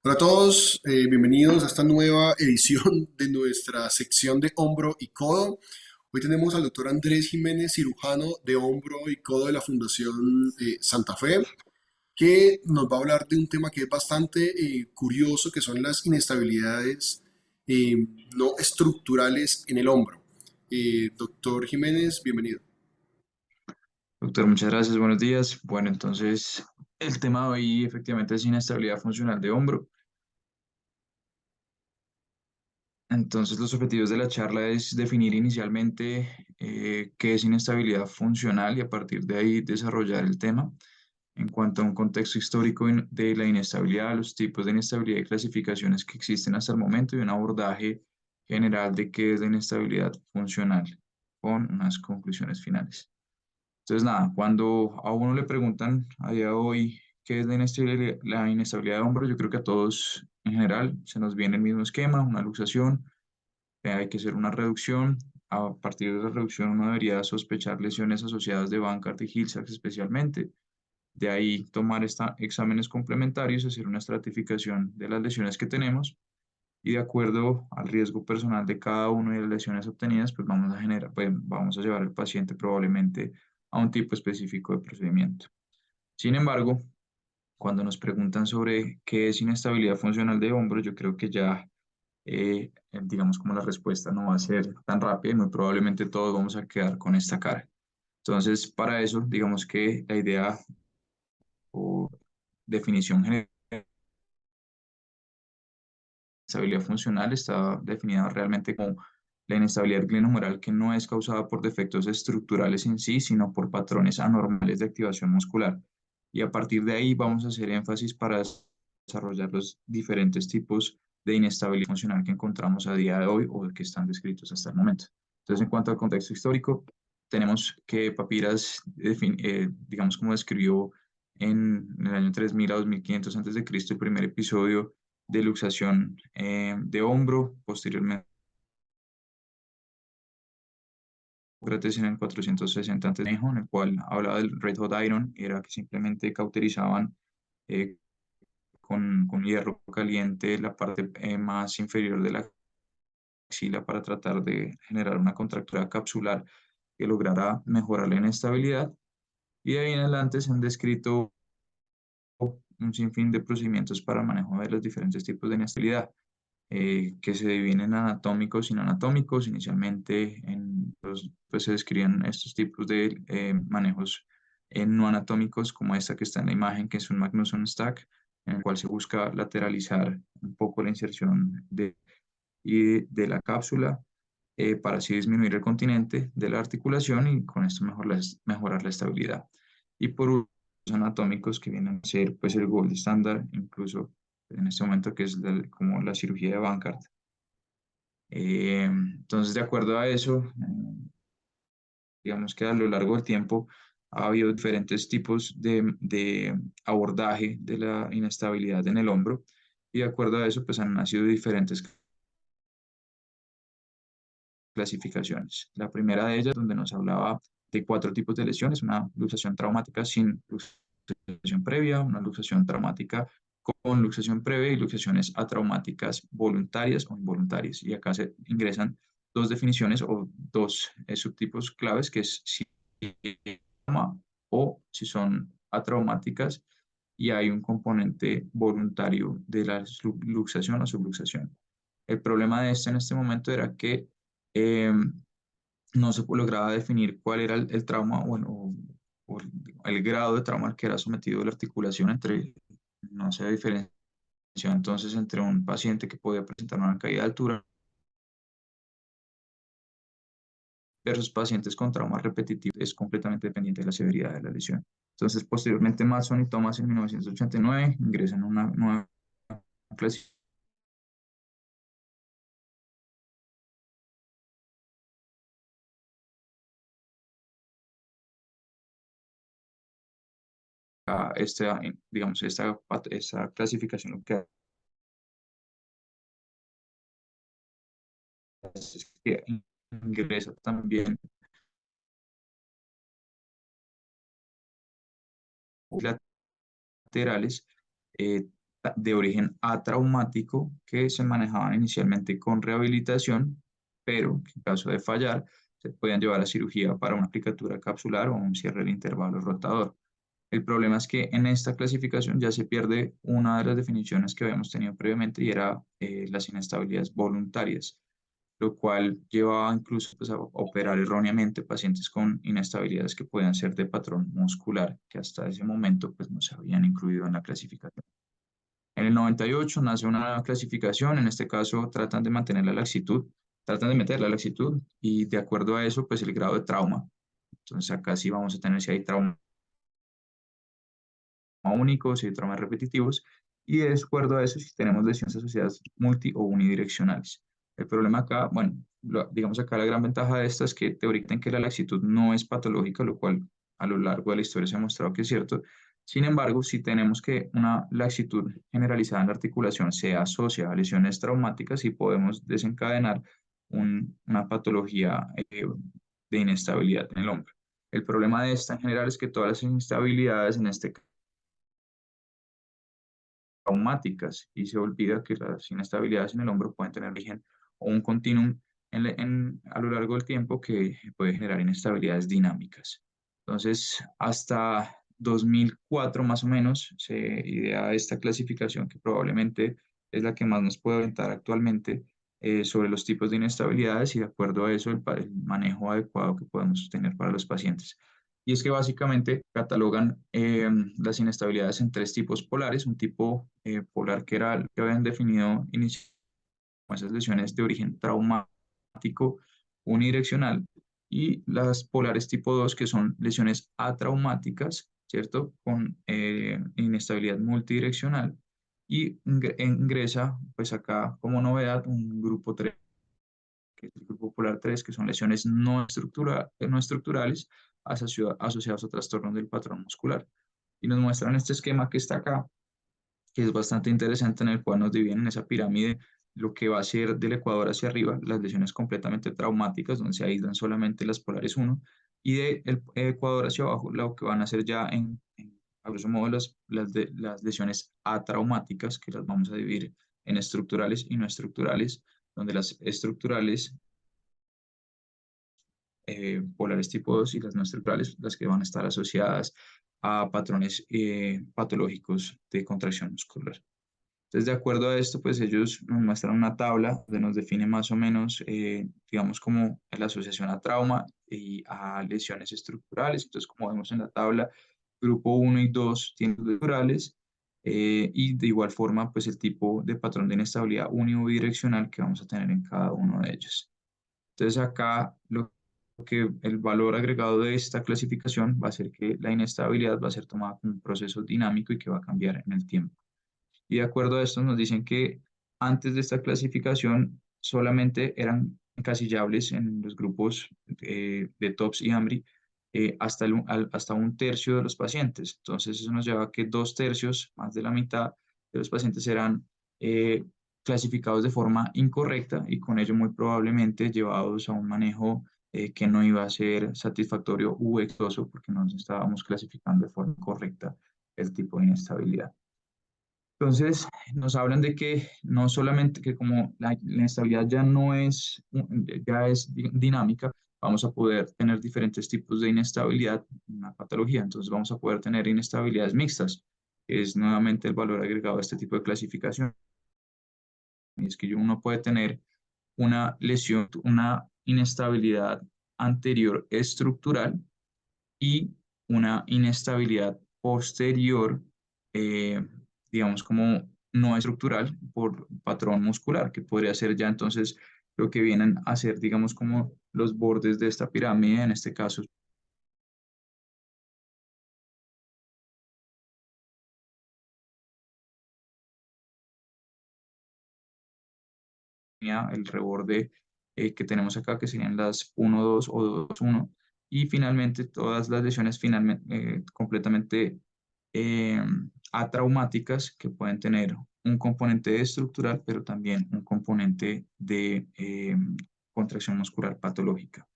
Hola a todos, bienvenidos a esta nueva edición de nuestra sección de hombro y codo. Hoy tenemos al doctor Andrés Jiménez, cirujano de hombro y codo de la Fundación Santa Fe, que nos va a hablar de un tema que es bastante curioso, que son las inestabilidades eh, no estructurales en el hombro. Doctor Jiménez, bienvenido. Doctor, muchas gracias, buenos días. Bueno, entonces el tema de hoy efectivamente es inestabilidad funcional de hombro. Entonces los objetivos de la charla es definir inicialmente qué es inestabilidad funcional y a partir de ahí desarrollar el tema. En cuanto a un contexto histórico de la inestabilidad, los tipos de inestabilidad y clasificaciones que existen hasta el momento y un abordaje general de qué es la inestabilidad funcional con unas conclusiones finales. Entonces, nada, cuando a uno le preguntan a día de hoy qué es la inestabilidad de hombro, yo creo que a todos en general se nos viene el mismo esquema, una luxación, hay que hacer una reducción. A partir de la reducción uno debería sospechar lesiones asociadas de Bankart y Hill-Sachs especialmente. De ahí tomar exámenes complementarios, hacer una estratificación de las lesiones que tenemos y de acuerdo al riesgo personal de cada una de las lesiones obtenidas, pues vamos a llevar al paciente probablemente a un tipo específico de procedimiento. Sin embargo, cuando nos preguntan sobre qué es inestabilidad funcional de hombro, yo creo que ya, digamos, como la respuesta no va a ser tan rápida y muy probablemente todos vamos a quedar con esta cara. Entonces, para eso, digamos que la idea o definición general inestabilidad funcional está definida realmente como la inestabilidad glenohumeral que no es causada por defectos estructurales en sí, sino por patrones anormales de activación muscular. Y a partir de ahí vamos a hacer énfasis para desarrollar los diferentes tipos de inestabilidad funcional que encontramos a día de hoy o que están descritos hasta el momento. Entonces, en cuanto al contexto histórico, tenemos que Papiras, digamos como describió en el año 3000 a 2500 a.C., el primer episodio de luxación de hombro, posteriormente Sócrates en el 460 a.C., en el cual hablaba del Red Hot Iron, era que simplemente cauterizaban eh, con hierro caliente la parte más inferior de la axila para tratar de generar una contractura capsular que lograra mejorar la inestabilidad. Y de ahí en adelante se han descrito un sinfín de procedimientos para manejo de los diferentes tipos de inestabilidad. Que se dividen en anatómicos y no anatómicos. Inicialmente pues se describen estos tipos de manejos no anatómicos, como esta que está en la imagen, que es un Magnusson Stack, en el cual se busca lateralizar un poco la inserción de la cápsula para así disminuir el continente de la articulación y con esto mejorar la estabilidad. Y por último, los anatómicos que vienen a ser pues, el gold estándar, incluso en este momento, que es como la cirugía de Bankart. Entonces, de acuerdo a eso, digamos que a lo largo del tiempo ha habido diferentes tipos de abordaje de la inestabilidad en el hombro y de acuerdo a eso, pues han nacido diferentes clasificaciones. La primera de ellas, donde nos hablaba de cuatro tipos de lesiones: una luxación traumática sin luxación previa, una luxación traumática con luxación previa y luxaciones atraumáticas voluntarias o involuntarias. Y acá se ingresan dos definiciones o dos subtipos claves, que es si trauma o si son atraumáticas y hay un componente voluntario de la luxación o subluxación. El problema de esto en este momento era que eh, no se lograba definir cuál era el trauma o el grado de trauma al que era sometido la articulación no se diferencia entonces entre un paciente que podía presentar una caída de altura versus pacientes con traumas repetitivos, es completamente dependiente de la severidad de la lesión. Entonces, posteriormente, Mason y Thomas en 1989 ingresan a una nueva clasificación digamos, esta clasificación lo que hace es que ingresa también laterales, de origen atraumático que se manejaban inicialmente con rehabilitación, pero que en caso de fallar se podían llevar a cirugía para una aplicatura capsular o un cierre del intervalo rotador. El problema es que en esta clasificación ya se pierde una de las definiciones que habíamos tenido previamente y era las inestabilidades voluntarias, lo cual llevaba incluso pues, a operar erróneamente pacientes con inestabilidades que podían ser de patrón muscular, que hasta ese momento pues, no se habían incluido en la clasificación. En el 98 nace una nueva clasificación, en este caso tratan de mantener la laxitud, tratan de meter la laxitud y de acuerdo a eso, pues el grado de trauma. Entonces acá sí vamos a tener si hay trauma únicos y traumas repetitivos, y de acuerdo a eso si tenemos lesiones asociadas multi o unidireccionales. El problema acá, bueno, digamos acá la gran ventaja de esta es que te orientan que la laxitud no es patológica, lo cual a lo largo de la historia se ha mostrado que es cierto. Sin embargo, si tenemos que una laxitud generalizada en la articulación se asocia a lesiones traumáticas y podemos desencadenar una patología de inestabilidad en el hombro. El problema de esta en general es que todas las instabilidades en este traumáticas y se olvida que las inestabilidades en el hombro pueden tener origen o un continuum a lo largo del tiempo que puede generar inestabilidades dinámicas. Entonces, hasta 2004 más o menos se idea esta clasificación que probablemente es la que más nos puede orientar actualmente sobre los tipos de inestabilidades y de acuerdo a eso el manejo adecuado que podemos tener para los pacientes. Y es que básicamente catalogan las inestabilidades en tres tipos polares. Un tipo polar que era el que habían definido inicialmente como esas lesiones de origen traumático unidireccional. Y las polares tipo 2 que son lesiones atraumáticas, ¿cierto? Con inestabilidad multidireccional. Y ingresa, pues acá como novedad, un grupo 3 que es el grupo polar 3 que son lesiones no estructurales asociadas a trastornos del patrón muscular. Y nos muestran este esquema que está acá, que es bastante interesante, en el cual nos dividen en esa pirámide lo que va a ser del ecuador hacia arriba, las lesiones completamente traumáticas, donde se aíslan solamente las polares 1, y del ecuador hacia abajo, lo que van a ser ya a grosso modo, las lesiones atraumáticas, que las vamos a dividir en estructurales y no estructurales, donde las estructurales polares tipo 2 y las no estructurales, las que van a estar asociadas a patrones patológicos de contracción muscular. Entonces, de acuerdo a esto, pues ellos nos muestran una tabla donde nos define más o menos, digamos, como la asociación a trauma y a lesiones estructurales. Entonces, como vemos en la tabla, grupo 1 y 2 tienen estructurales y de igual forma, pues el tipo de patrón de inestabilidad unidireccional que vamos a tener en cada uno de ellos. Entonces acá lo que el valor agregado de esta clasificación va a ser que la inestabilidad va a ser tomada como un proceso dinámico y que va a cambiar en el tiempo. Y de acuerdo a esto nos dicen que antes de esta clasificación solamente eran encasillables en los grupos de TOPS y AMRI hasta un tercio de los pacientes. Entonces eso nos lleva a que dos tercios, más de la mitad de los pacientes eran eh, clasificados de forma incorrecta y con ello muy probablemente llevados a un manejo que no iba a ser satisfactorio u exitoso porque no nos estábamos clasificando de forma correcta el tipo de inestabilidad. Entonces, nos hablan de que no solamente que como la inestabilidad ya no es, ya es dinámica, vamos a poder tener diferentes tipos de inestabilidad, una patología. Entonces, vamos a poder tener inestabilidades mixtas, que es nuevamente el valor agregado a este tipo de clasificación. Y es que uno puede tener una lesión, una inestabilidad anterior estructural y una inestabilidad posterior, eh, digamos como no estructural por patrón muscular, que podría ser ya entonces lo que vienen a ser, digamos, como los bordes de esta pirámide, en este caso el reborde que tenemos acá, que serían las 1-2 o 2-1, y finalmente todas las lesiones finalmente, completamente eh, atraumáticas que pueden tener un componente estructural, pero también un componente de contracción muscular patológica.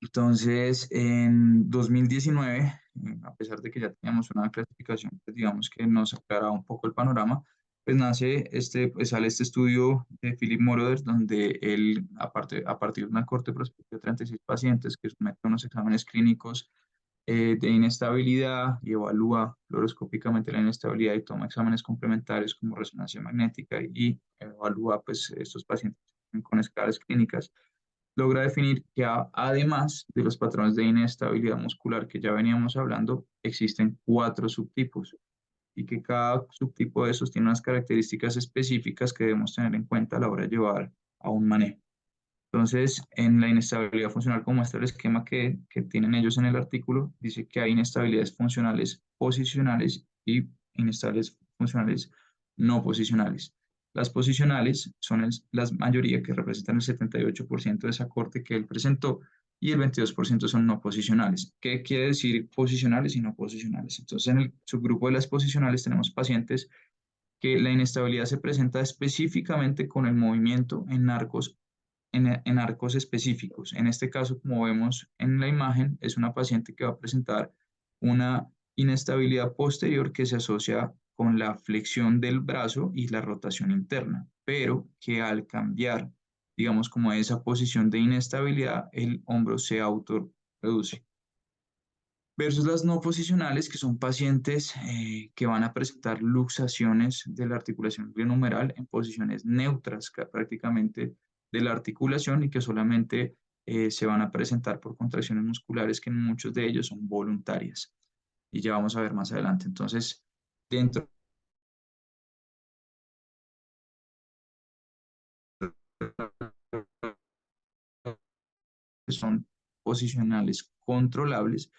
Entonces, en 2019, a pesar de que ya teníamos una clasificación, pues digamos que nos aclaraba un poco el panorama, pues pues sale este estudio de Philip Moroder, donde él, a partir de una corte prospectiva de 36 pacientes que someten a unos exámenes clínicos de inestabilidad y evalúa fluoroscópicamente la inestabilidad y toma exámenes complementarios como resonancia magnética y evalúa pues estos pacientes con escalas clínicas, logra definir que además de los patrones de inestabilidad muscular que ya veníamos hablando, existen cuatro subtipos y que cada subtipo de esos tiene unas características específicas que debemos tener en cuenta a la hora de llevar a un manejo. Entonces, en la inestabilidad funcional, como muestra el esquema que tienen ellos en el artículo, dice que hay inestabilidades funcionales posicionales y inestables funcionales no posicionales. Las posicionales son la mayoría que representan el 78% de esa corte que él presentó y el 22% son no posicionales. ¿Qué quiere decir posicionales y no posicionales? Entonces, en el subgrupo de las posicionales tenemos pacientes que la inestabilidad se presenta específicamente con el movimiento en arcos específicos. En este caso, como vemos en la imagen, es una paciente que va a presentar una inestabilidad posterior que se asocia con la flexión del brazo y la rotación interna, pero que al cambiar, digamos, como esa posición de inestabilidad, el hombro se autorreduce. Versus las no posicionales, que son pacientes que van a presentar luxaciones de la articulación glenohumeral en posiciones neutras prácticamente de la articulación y que solamente se van a presentar por contracciones musculares que en muchos de ellos son voluntarias. Y ya vamos a ver más adelante. Entonces, dentro son posicionales controlables,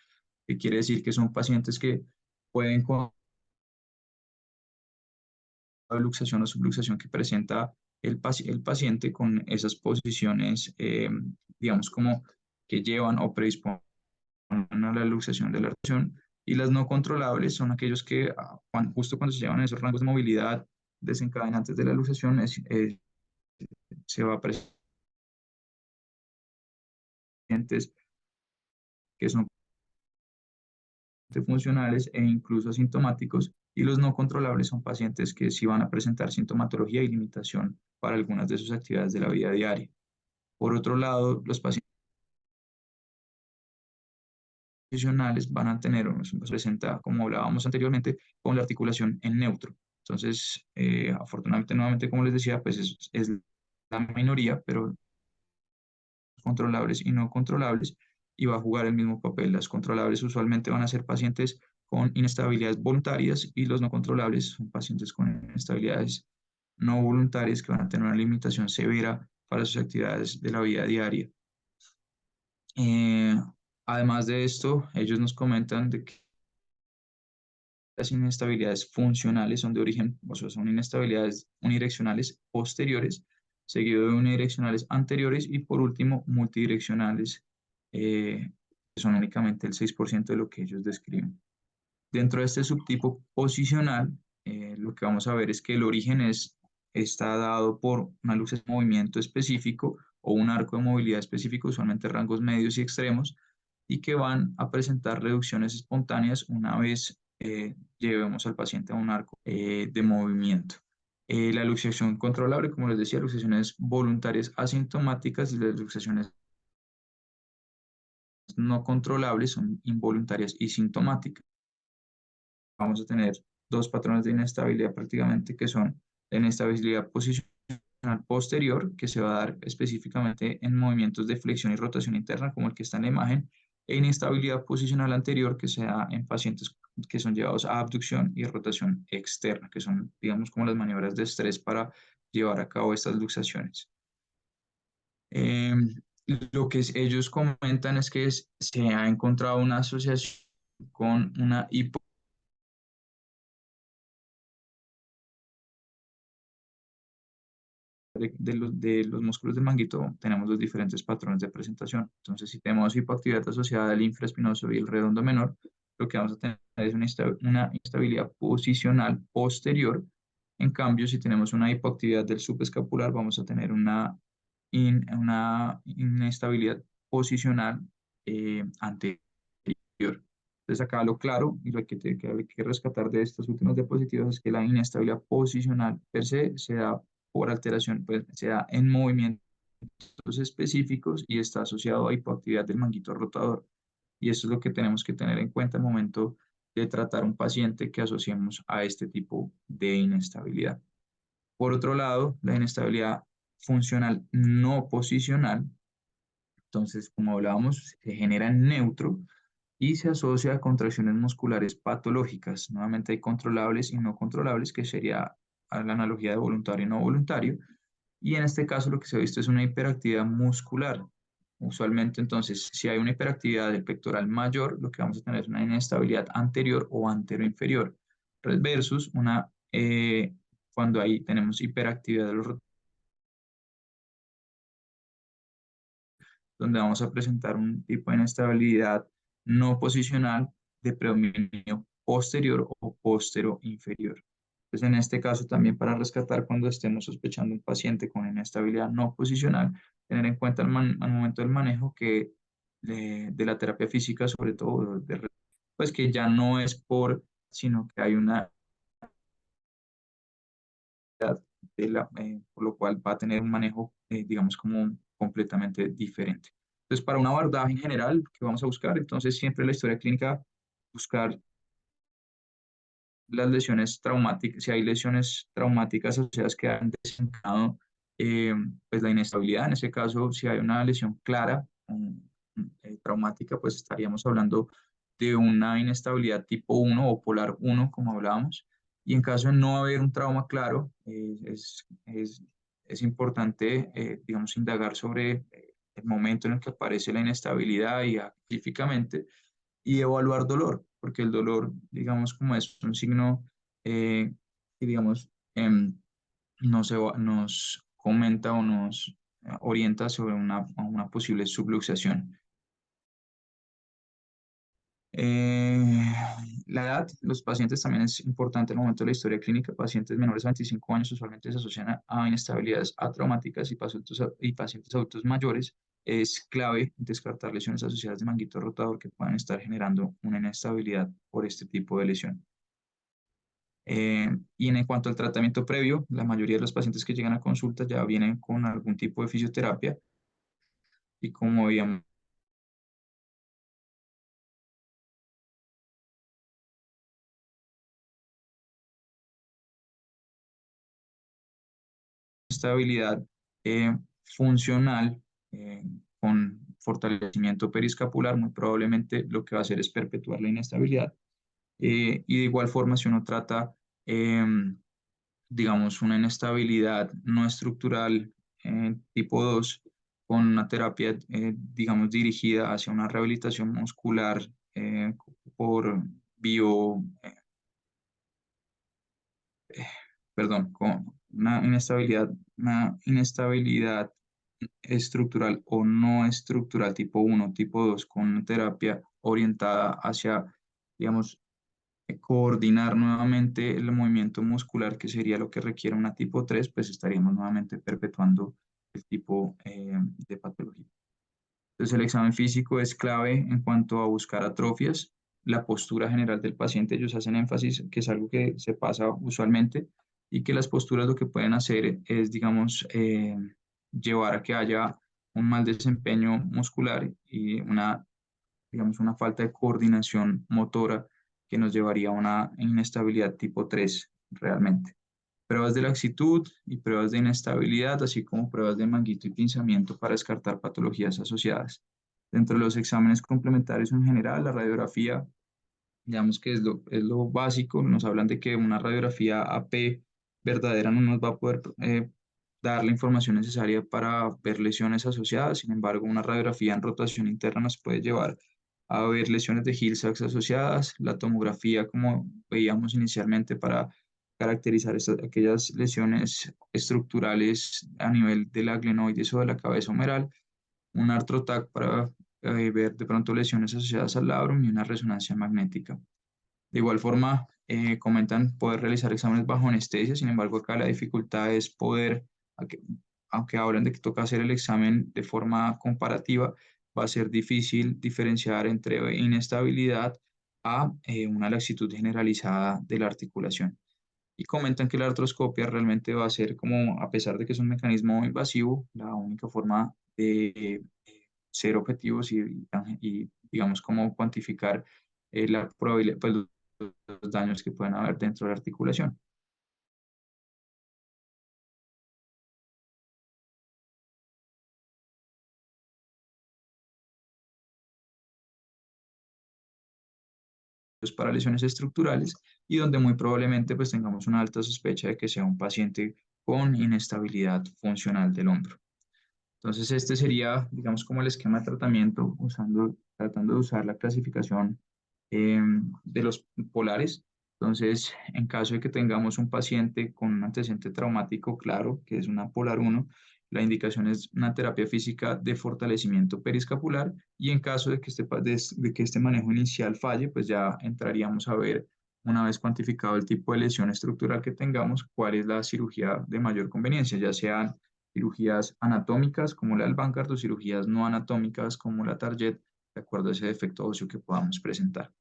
que quiere decir que son pacientes que pueden con luxación o subluxación que presenta el paciente con esas posiciones, digamos, como que llevan o predisponen a la luxación de la articulación. Y las no controlables son aquellos que justo cuando se llevan a esos rangos de movilidad desencadenantes de la luxación, se va a pacientes que son funcionales e incluso asintomáticos, y los no controlables son pacientes que sí van a presentar sintomatología y limitación para algunas de sus actividades de la vida diaria. Por otro lado, los pacientes posicionales van a tener, se presenta, como hablábamos anteriormente, con la articulación en neutro. Entonces, afortunadamente, nuevamente, como les decía, pues es la minoría, pero controlables y no controlables, y va a jugar el mismo papel. Las controlables usualmente van a ser pacientes con inestabilidades voluntarias y los no controlables son pacientes con inestabilidades no voluntarias que van a tener una limitación severa para sus actividades de la vida diaria. Eh, Además de esto, ellos nos comentan de que las inestabilidades funcionales son de origen, o sea, son inestabilidades unidireccionales posteriores, seguido de unidireccionales anteriores y por último multidireccionales, que son únicamente el 6% de lo que ellos describen. Dentro de este subtipo posicional, lo que vamos a ver es que el origen está dado por una luz de movimiento específico o un arco de movilidad específico, usualmente rangos medios y extremos, y que van a presentar reducciones espontáneas una vez llevemos al paciente a un arco de movimiento. La luxación controlable, como les decía, luxaciones voluntarias asintomáticas y las luxaciones no controlables son involuntarias y sintomáticas. Vamos a tener dos patrones de inestabilidad prácticamente que son la inestabilidad posicional posterior, que se va a dar específicamente en movimientos de flexión y rotación interna, como el que está en la imagen, e inestabilidad posicional anterior, que se da en pacientes que son llevados a abducción y rotación externa, que son, digamos, como las maniobras de estrés para llevar a cabo estas luxaciones. Eh, lo que ellos comentan es que se ha encontrado una asociación con una de los músculos del manguito tenemos los diferentes patrones de presentación. Entonces, si tenemos hipoactividad asociada al infraespinoso y el redondo menor, lo que vamos a tener es una instabilidad posicional posterior. En cambio, si tenemos una hipoactividad del subescapular, vamos a tener una inestabilidad posicional anterior. Entonces acá lo claro y lo que hay que rescatar de estos últimos diapositivas es que la inestabilidad posicional per se se da por alteración, pues se da en movimientos específicos y está asociado a hipoactividad del manguito rotador. Y eso es lo que tenemos que tener en cuenta al momento de tratar a un paciente que asociemos a este tipo de inestabilidad. Por otro lado, la inestabilidad funcional no posicional, entonces, como hablábamos, se genera en neutro y se asocia a contracciones musculares patológicas. Nuevamente hay controlables y no controlables, que sería a la analogía de voluntario y no voluntario. Y en este caso lo que se ha visto es una hiperactividad muscular. Usualmente, entonces, si hay una hiperactividad del pectoral mayor, lo que vamos a tener es una inestabilidad anterior o anteroinferior, versus cuando ahí tenemos hiperactividad de los donde vamos a presentar un tipo de inestabilidad no posicional de predominio posterior o postero inferior. Entonces, en este caso, también para rescatar cuando estemos sospechando un paciente con inestabilidad no posicional, tener en cuenta al momento del manejo que de la terapia física, sobre todo, pues que ya no es sino que hay una por lo cual va a tener un manejo, digamos, como completamente diferente. Entonces, para un abordaje en general que vamos a buscar, entonces siempre la historia clínica, buscar las lesiones traumáticas, si hay lesiones traumáticas asociadas que han desencadenado eh, pues la inestabilidad, en ese caso, si hay una lesión clara, traumática, pues estaríamos hablando de una inestabilidad tipo 1 o polar 1, como hablábamos. Y en caso de no haber un trauma claro, es importante, digamos, indagar sobre el momento en el que aparece la inestabilidad y específicamente y evaluar dolor, porque el dolor, digamos, como es un signo que, digamos, nos comenta o nos orienta sobre una posible subluxación. Eh, la edad, los pacientes también es importante en el momento de la historia clínica. Pacientes menores a 25 años usualmente se asocian a inestabilidades atraumáticas y pacientes adultos mayores. Es clave descartar lesiones asociadas de manguito rotador que puedan estar generando una inestabilidad por este tipo de lesión. Y en cuanto al tratamiento previo, la mayoría de los pacientes que llegan a consulta ya vienen con algún tipo de fisioterapia y como veíamos, estabilidad funcional con fortalecimiento periscapular, muy probablemente lo que va a hacer es perpetuar la inestabilidad. Y de igual forma, si uno trata, digamos, una inestabilidad no estructural tipo 2 con una terapia, digamos, dirigida hacia una rehabilitación muscular por bio, perdón, con una inestabilidad estructural o no estructural tipo 1 tipo 2 con una terapia orientada hacia, digamos, coordinar nuevamente el movimiento muscular, que sería lo que requiere una tipo 3 pues estaríamos nuevamente perpetuando el tipo de patología. Entonces, el examen físico es clave en cuanto a buscar atrofias, la postura general del paciente. Ellos hacen énfasis que es algo que se pasa usualmente y que las posturas lo que pueden hacer es, digamos, llevar a que haya un mal desempeño muscular y digamos, una falta de coordinación motora que nos llevaría a una inestabilidad tipo 3 realmente. Pruebas de laxitud y pruebas de inestabilidad, así como pruebas de manguito y pinzamiento para descartar patologías asociadas. Dentro de los exámenes complementarios en general, la radiografía, digamos que es lo básico, nos hablan de que una radiografía AP verdadera no nos va a poder dar la información necesaria para ver lesiones asociadas, sin embargo, una radiografía en rotación interna nos puede llevar a ver lesiones de Hill-Sachs asociadas, la tomografía, como veíamos inicialmente, para caracterizar aquellas lesiones estructurales a nivel del glenoides o de la cabeza humeral, un arthro-TAC para ver de pronto lesiones asociadas al labrum y una resonancia magnética. De igual forma, comentan poder realizar exámenes bajo anestesia, sin embargo, acá la dificultad es poder, aunque hablan de que toca hacer el examen de forma comparativa, va a ser difícil diferenciar entre inestabilidad a una laxitud generalizada de la articulación. Y comentan que la artroscopia realmente va a ser como, a pesar de que es un mecanismo invasivo, la única forma de ser objetivos y, digamos, cómo cuantificar la probabilidad, pues, los daños que pueden haber dentro de la articulación. Pues, para lesiones estructurales y donde muy probablemente pues tengamos una alta sospecha de que sea un paciente con inestabilidad funcional del hombro. Entonces, este sería, digamos, como el esquema de tratamiento, tratando de usar la clasificación de los polares. Entonces, en caso de que tengamos un paciente con un antecedente traumático claro, que es una polar uno, la indicación es una terapia física de fortalecimiento periscapular y en caso de que de que este manejo inicial falle, pues ya entraríamos a ver, una vez cuantificado el tipo de lesión estructural que tengamos, cuál es la cirugía de mayor conveniencia, ya sean cirugías anatómicas como la del Bankart o cirugías no anatómicas como la Target, de acuerdo a ese defecto óseo que podamos presentar.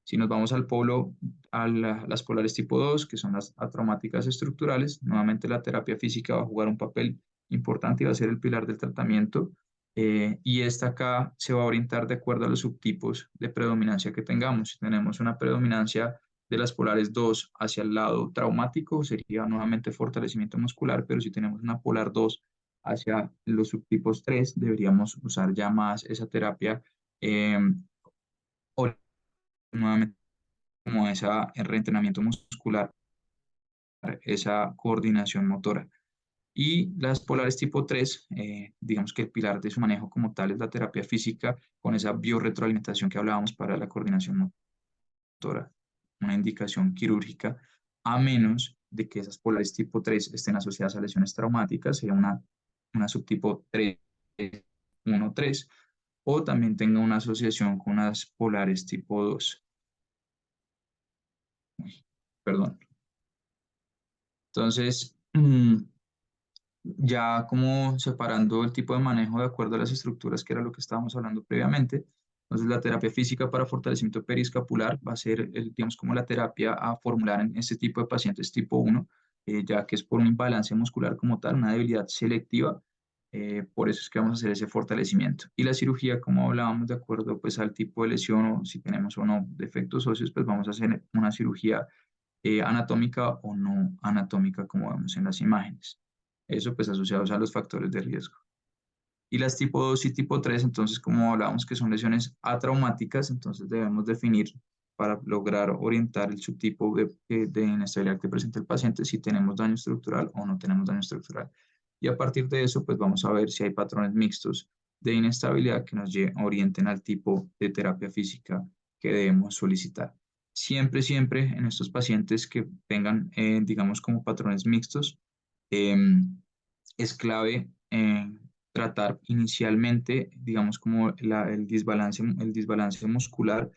Si nos vamos al polo, las polares tipo 2, que son las atraumáticas estructurales, nuevamente la terapia física va a jugar un papel importante y va a ser el pilar del tratamiento. Y esta acá se va a orientar de acuerdo a los subtipos de predominancia que tengamos. Si tenemos una predominancia de las polares 2 hacia el lado traumático, sería nuevamente fortalecimiento muscular, pero si tenemos una polar 2 hacia los subtipos 3, deberíamos usar ya más esa terapia eh, nuevamente como ese reentrenamiento muscular, esa coordinación motora. Y las polares tipo 3 digamos que el pilar de su manejo como tal es la terapia física con esa biorretroalimentación que hablábamos para la coordinación motora, una indicación quirúrgica, a menos de que esas polares tipo 3 estén asociadas a lesiones traumáticas, sería una subtipo 3, 1, 3, o también tenga una asociación con unas polares tipo 2. Uy, perdón. Entonces, ya como separando el tipo de manejo de acuerdo a las estructuras, que era lo que estábamos hablando previamente. Entonces, la terapia física para fortalecimiento periscapular va a ser, digamos, como la terapia a formular en este tipo de pacientes tipo 1, ya que es por un imbalance muscular como tal, una debilidad selectiva. Por eso es que vamos a hacer ese fortalecimiento. Y la cirugía, como hablábamos, de acuerdo pues, al tipo de lesión o si tenemos o no defectos óseos, pues vamos a hacer una cirugía anatómica o no anatómica, como vemos en las imágenes. Eso pues asociados a los factores de riesgo. Y las tipo 2 y tipo 3 entonces como hablábamos que son lesiones atraumáticas, entonces debemos definir para lograr orientar el subtipo de inestabilidad que presenta el paciente si tenemos daño estructural o no tenemos daño estructural. Y a partir de eso, pues vamos a ver si hay patrones mixtos de inestabilidad que nos orienten al tipo de terapia física que debemos solicitar. Siempre, siempre en estos pacientes que tengan, digamos, como patrones mixtos, em, es clave tratar inicialmente, digamos, como el desbalance muscular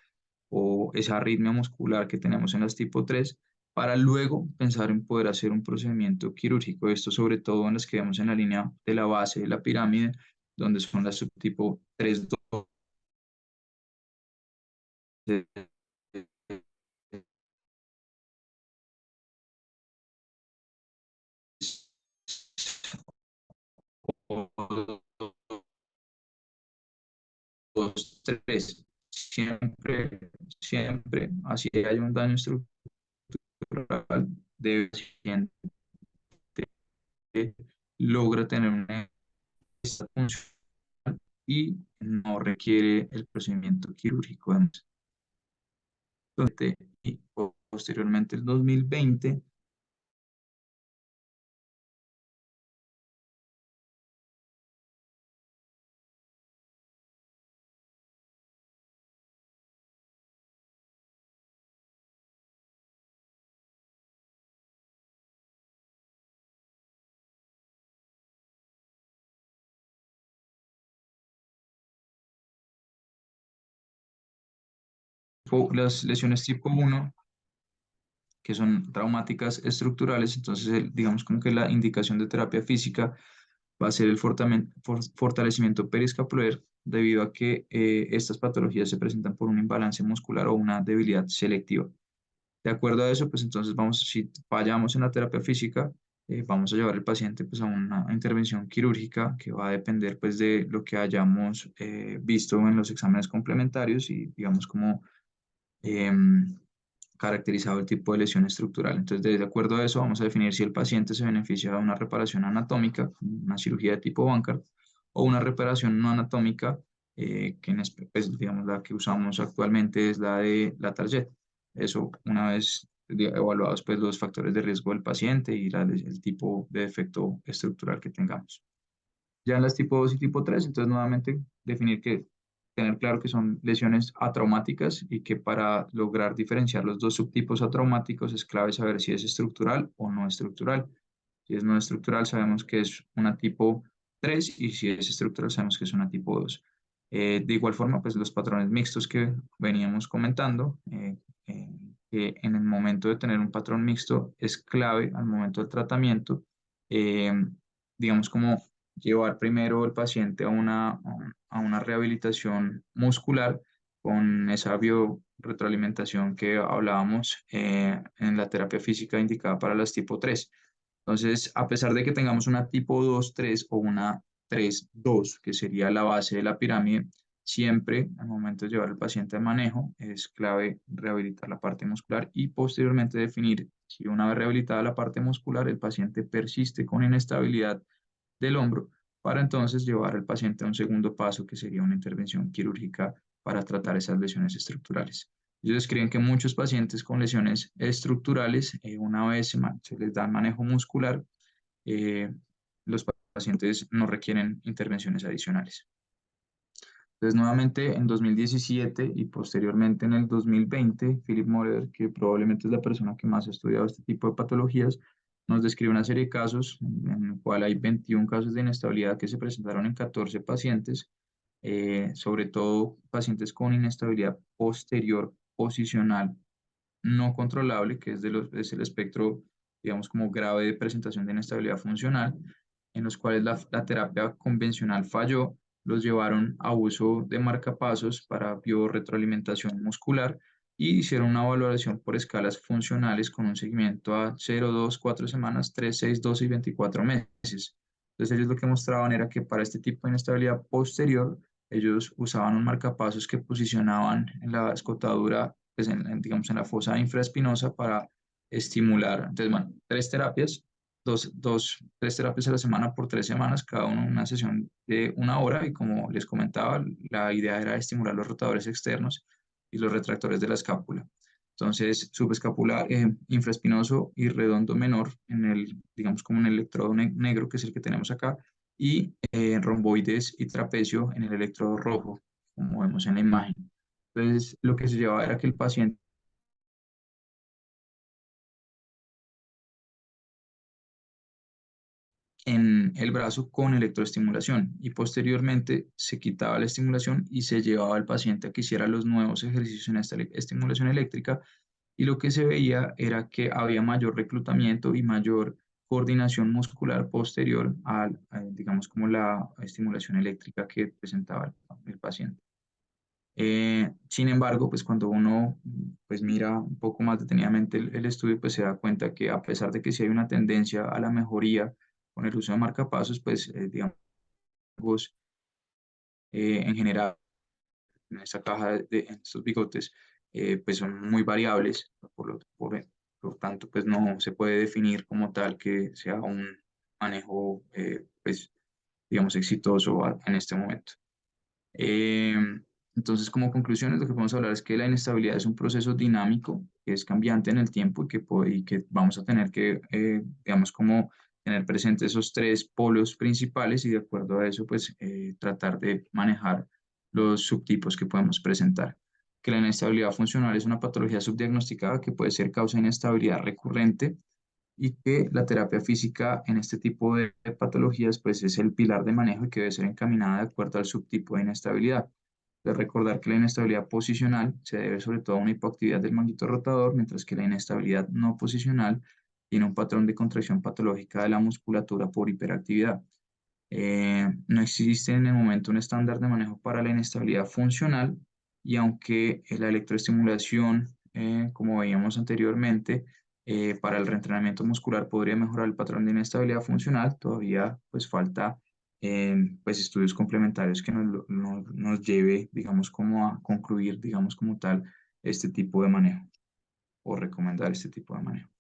o esa arritmia muscular que tenemos en las tipo 3 para luego pensar en poder hacer un procedimiento quirúrgico. Esto sobre todo en las que vemos en la línea de la base de la pirámide, donde son las subtipo 3, 2, tres. Siempre, siempre, así hay un daño estructural, debe ser logra tener una función y no requiere el procedimiento quirúrgico. Y posteriormente, el 2020, las lesiones tipo 1 que son traumáticas estructurales, entonces digamos como que la indicación de terapia física va a ser el fortalecimiento periscapular, debido a que estas patologías se presentan por un imbalance muscular o una debilidad selectiva. De acuerdo a eso, pues entonces vamos, si fallamos en la terapia física, vamos a llevar al paciente pues a una intervención quirúrgica que va a depender pues de lo que hayamos visto en los exámenes complementarios y digamos como em, caracterizado el tipo de lesión estructural. Entonces, de acuerdo a eso, vamos a definir si el paciente se beneficia de una reparación anatómica, una cirugía de tipo Bancard, o una reparación no anatómica, pues, digamos, la que usamos actualmente es la de la tarjeta. Eso, una vez evaluados pues, los factores de riesgo del paciente y el tipo de defecto estructural que tengamos. Ya en las tipo 2 y tipo 3 entonces nuevamente definir que, tener claro que son lesiones atraumáticas y que para lograr diferenciar los dos subtipos atraumáticos es clave saber si es estructural o no estructural. Si es no estructural, sabemos que es una tipo 3 y si es estructural, sabemos que es una tipo 2. De igual forma, pues los patrones mixtos que veníamos comentando, que en el momento de tener un patrón mixto es clave al momento del tratamiento, eh, digamos como llevar primero el paciente a una rehabilitación muscular con esa biorretroalimentación que hablábamos en la terapia física indicada para las tipo 3. Entonces, a pesar de que tengamos una tipo 2-3 o una 3-2, que sería la base de la pirámide, siempre al momento de llevar al paciente al manejo es clave rehabilitar la parte muscular y posteriormente definir si una vez rehabilitada la parte muscular el paciente persiste con inestabilidad del hombro para entonces llevar al paciente a un segundo paso que sería una intervención quirúrgica para tratar esas lesiones estructurales. Ellos creen que muchos pacientes con lesiones estructurales, una vez se les da manejo muscular, eh, los pacientes no requieren intervenciones adicionales. Entonces, nuevamente en 2017 y posteriormente en el 2020, Philip Morer, que probablemente es la persona que más ha estudiado este tipo de patologías, nos describe una serie de casos en el cual hay 21 casos de inestabilidad que se presentaron en 14 pacientes, sobre todo pacientes con inestabilidad posterior posicional no controlable, que es el espectro, digamos, como grave de presentación de inestabilidad funcional, en los cuales la terapia convencional falló, los llevaron a uso de marcapasos para biorretroalimentación muscular y hicieron una valoración por escalas funcionales con un seguimiento a 0, 2, 4 semanas, 3, 6, 12 y 24 meses. Entonces ellos lo que mostraban era que para este tipo de inestabilidad posterior, ellos usaban un marcapasos que posicionaban en la escotadura, pues digamos, en la fosa infraespinosa para estimular. Entonces, bueno, tres terapias a la semana por 3 semanas, cada uno una sesión de 1 hora y como les comentaba, la idea era estimular los rotadores externos y los retractores de la escápula. Entonces, subescapular, infraespinoso y redondo menor en el, digamos, como en el electrodo negro, que es el que tenemos acá, y romboides y trapecio en el electrodo rojo, como vemos en la imagen. Entonces, lo que se llevaba era que el paciente en el brazo con electroestimulación y posteriormente se quitaba la estimulación y se llevaba al paciente a que hiciera los nuevos ejercicios en esta estimulación eléctrica y lo que se veía era que había mayor reclutamiento y mayor coordinación muscular posterior digamos, como la estimulación eléctrica que presentaba el paciente. Sin embargo, pues cuando uno pues mira un poco más detenidamente el estudio, pues se da cuenta que a pesar de que sí hay una tendencia a la mejoría con el uso de marcapasos, pues digamos, en general, en esta caja en estos bigotes, pues son muy variables, por tanto, pues no se puede definir como tal que sea un manejo, pues digamos, exitoso en este momento. Eh, entonces, como conclusiones, lo que podemos hablar es que la inestabilidad es un proceso dinámico, que es cambiante en el tiempo y que vamos a tener que, digamos, como tener presentes esos tres polos principales y de acuerdo a eso, pues tratar de manejar los subtipos que podemos presentar. Que la inestabilidad funcional es una patología subdiagnosticada que puede ser causa de inestabilidad recurrente y que la terapia física en este tipo de patologías pues es el pilar de manejo y que debe ser encaminada de acuerdo al subtipo de inestabilidad. De recordar que la inestabilidad posicional se debe sobre todo a una hipoactividad del manguito rotador, mientras que la inestabilidad no posicional tiene un patrón de contracción patológica de la musculatura por hiperactividad. No existe en el momento un estándar de manejo para la inestabilidad funcional y aunque la electroestimulación, como veíamos anteriormente, para el reentrenamiento muscular podría mejorar el patrón de inestabilidad funcional, todavía pues falta pues estudios complementarios que nos lleve, digamos, como a concluir, digamos, como tal, este tipo de manejo o recomendar este tipo de manejo.